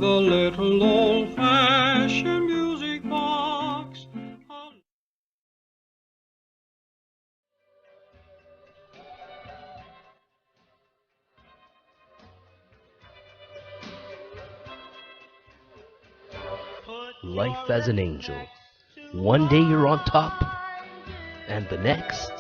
the little old-fashioned music box. Life as an angel. One day you're on top, and the next...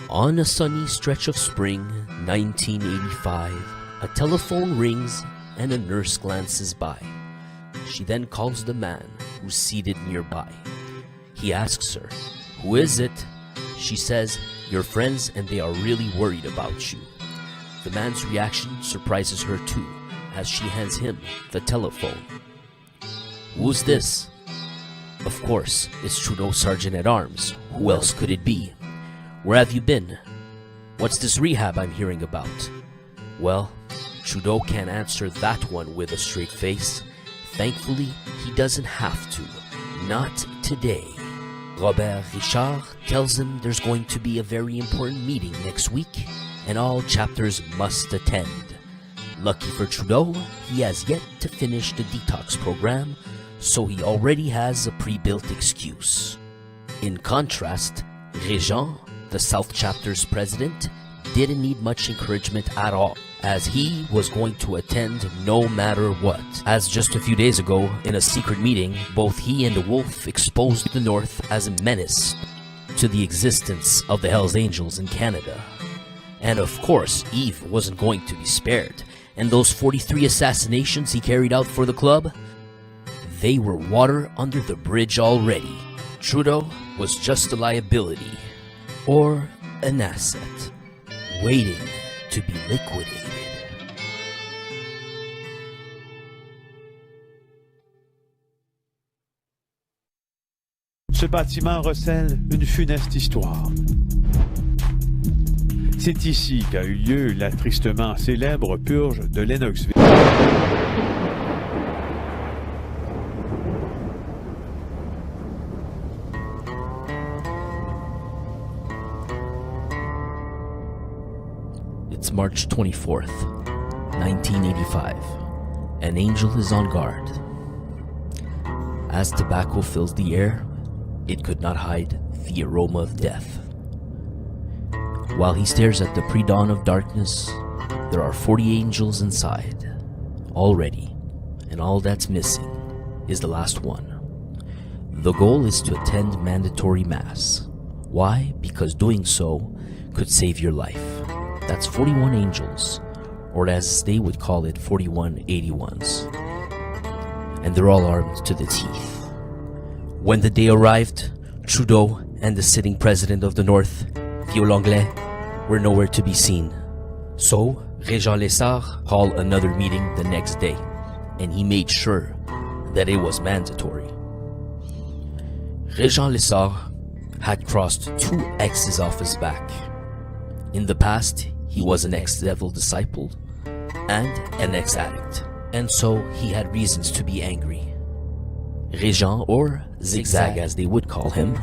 On a sunny stretch of spring, 1985, a telephone rings and a nurse glances by. She then calls the man who's seated nearby. He asks her, "Who is it?" She says, "Your friends, and they are really worried about you." The man's reaction surprises her too, as she hands him the telephone. "Who's this?" Of course, it's Trudeau Sergeant-at-Arms. Who else could it be? "Where have you been? What's this rehab I'm hearing about?" Well, Trudeau can't answer that one with a straight face. Thankfully, he doesn't have to. Not today. Robert Richard tells him there's going to be a very important meeting next week, and all chapters must attend. Lucky for Trudeau, he has yet to finish the detox program, so he already has a pre-built excuse. In contrast, Régent, the South Chapter's president, didn't need much encouragement at all, as he was going to attend no matter what. As just a few days ago, in a secret meeting, both he and the Wolf exposed the North as a menace to the existence of the Hells Angels in Canada. And of course, Yves wasn't going to be spared, and those 43 assassinations he carried out for the club, they were water under the bridge already. Trudeau was just a liability, or an asset, waiting to be liquidated. Ce bâtiment recèle une funeste histoire. C'est ici qu'a eu lieu la tristement célèbre purge de Lennoxville. It's March 24th, 1985. An angel is on guard. As tobacco fills the air, it could not hide the aroma of death. While he stares at the pre-dawn of darkness, there are 40 angels inside, already, and all that's missing is the last one. The goal is to attend mandatory mass. Why? Because doing so could save your life. That's 41 angels, or as they would call it, 41 81s. And they're all armed to the teeth. When the day arrived, Trudeau and the sitting president of the North, Vieux Langlais, were nowhere to be seen. So, Régent Lessard called another meeting the next day, and he made sure that it was mandatory. Régent Lessard had crossed 2 X's off his back. In the past, he was an ex-devil disciple and an ex-addict, and so he had reasons to be angry. Régent, or Zigzag as they would call him,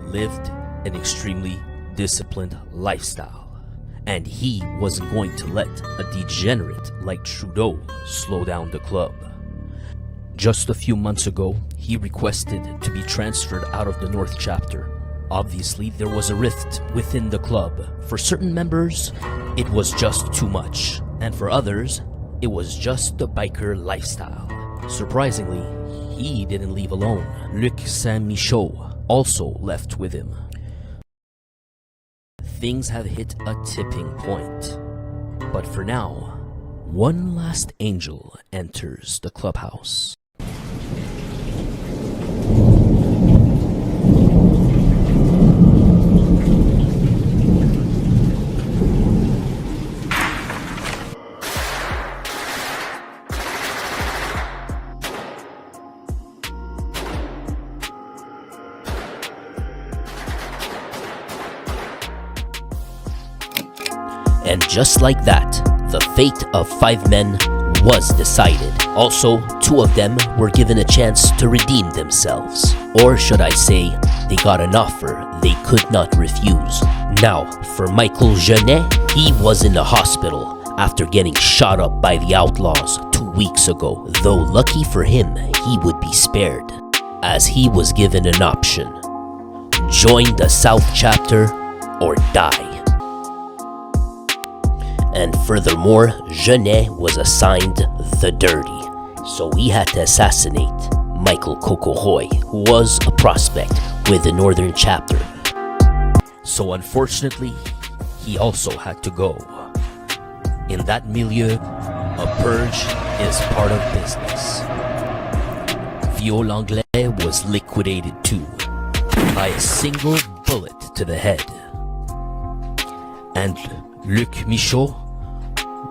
lived an extremely disciplined lifestyle, and he wasn't going to let a degenerate like Trudeau slow down the club. Just a few months ago, he requested to be transferred out of the North chapter. Obviously, there was a rift within the club. For certain members, it was just too much, and for others, it was just the biker lifestyle. Surprisingly, he didn't leave alone. Luc Saint-Michaud also left with him. Things have hit a tipping point. But for now, one last angel enters the clubhouse. And just like that, the fate of 5 men was decided. Also, 2 of them were given a chance to redeem themselves. Or should I say, they got an offer they could not refuse. Now, for Michael Genet, he was in the hospital after getting shot up by the outlaws 2 weeks ago. Though lucky for him, he would be spared, as he was given an option: join the South chapter or die. And furthermore, Genet was assigned the dirty, so he had to assassinate Michael Kokoroy, who was a prospect with the Northern chapter. So unfortunately, he also had to go. In that milieu, a purge is part of business. Vieux Langlais was liquidated too, by a single bullet to the head. And Luc Michaud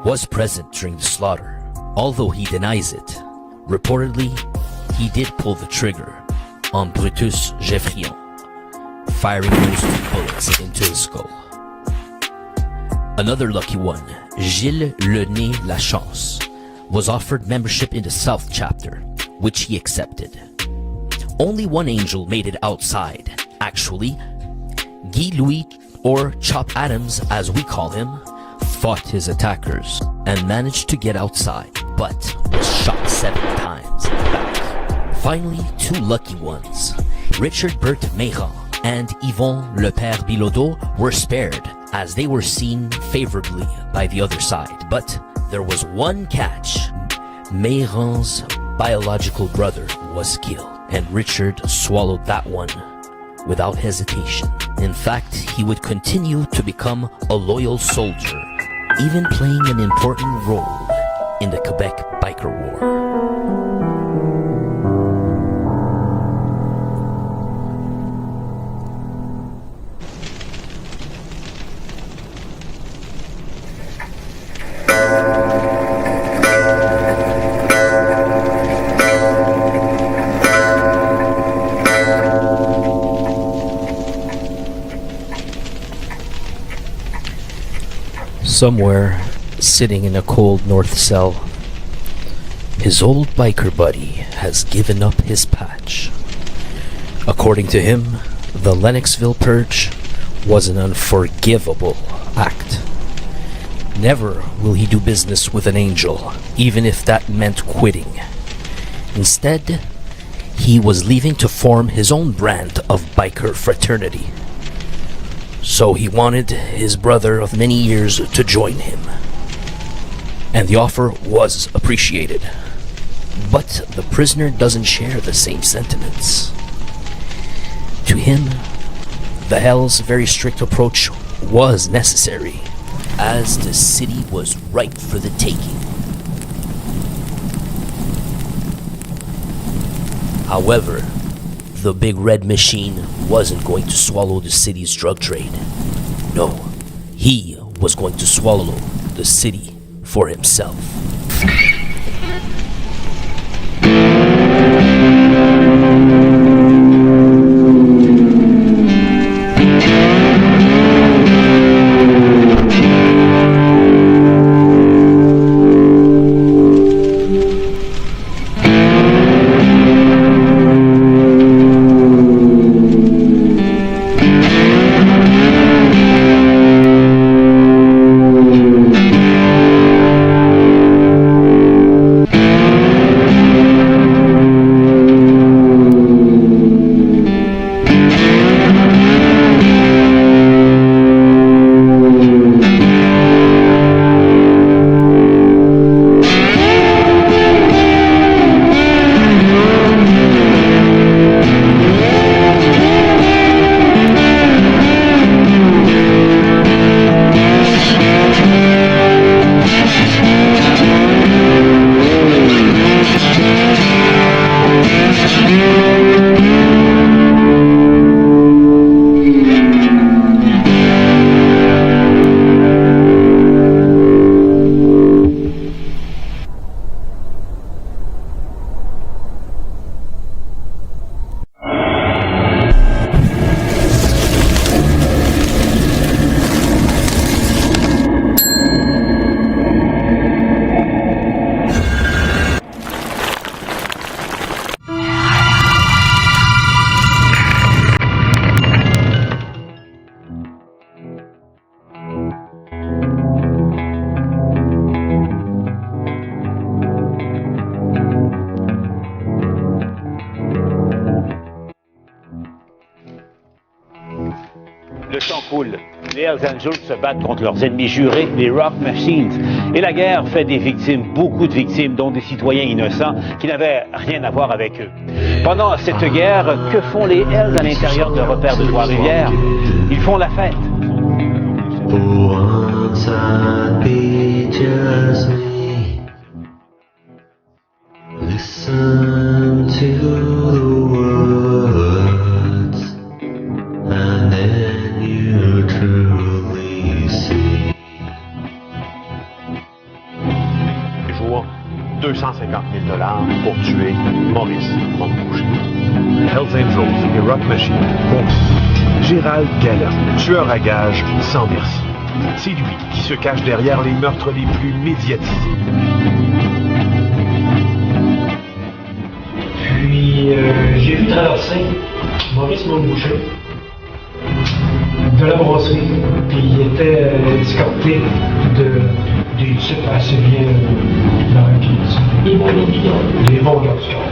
was present during the slaughter. Although he denies it, reportedly, he did pull the trigger on Brutus Geffrion, firing those 2 bullets into his skull. Another lucky one, Gilles Le Nez Lachance, was offered membership in the South chapter, which he accepted. Only 1 angel made it outside. Actually, Guy Louis, or Chop Adams as we call him, fought his attackers and managed to get outside, but was shot 7 times in the back. Finally, 2 lucky ones, Richard Bert Meyran and Yvon Le Père Bilodeau, were spared, as they were seen favorably by the other side. But there was one catch. Meyran's biological brother was killed, and Richard swallowed that one without hesitation. In fact, he would continue to become a loyal soldier, even playing an important role in the Quebec Biker War. Somewhere, sitting in a cold north cell, his old biker buddy has given up his patch. According to him, the Lennoxville Purge was an unforgivable act. Never will he do business with an angel, even if that meant quitting. Instead, he was leaving to form his own brand of biker fraternity. So he wanted his brother of many years to join him. And the offer was appreciated. But the prisoner doesn't share the same sentiments. To him, the HELLS' very strict approach was necessary, as the city was ripe for the taking. However, the big red machine wasn't going to swallow the city's drug trade. No, he was going to swallow the city for himself. foule. Les Hells Angels se battent contre leurs ennemis jurés, les Rock Machines. Et la guerre fait des victimes, beaucoup de victimes, dont des citoyens innocents qui n'avaient rien à voir avec eux. Pendant cette guerre, que font les Hells à l'intérieur de repères de Trois-Rivières? Ils font la fête. Listen to the words, and then you truly see. Jour, 250 000 $ pour tuer Maurice Montboucher. Hells Angels et Rock Machine conflit. Gérald Galland, tueur à gages sans merci. C'est lui qui se cache derrière les meurtres les plus médiatisés. Puis j'ai vu traverser Maurice Montboucher de la brasserie, puis il était escorté des types assez bien dans la vie. Des bons garçons.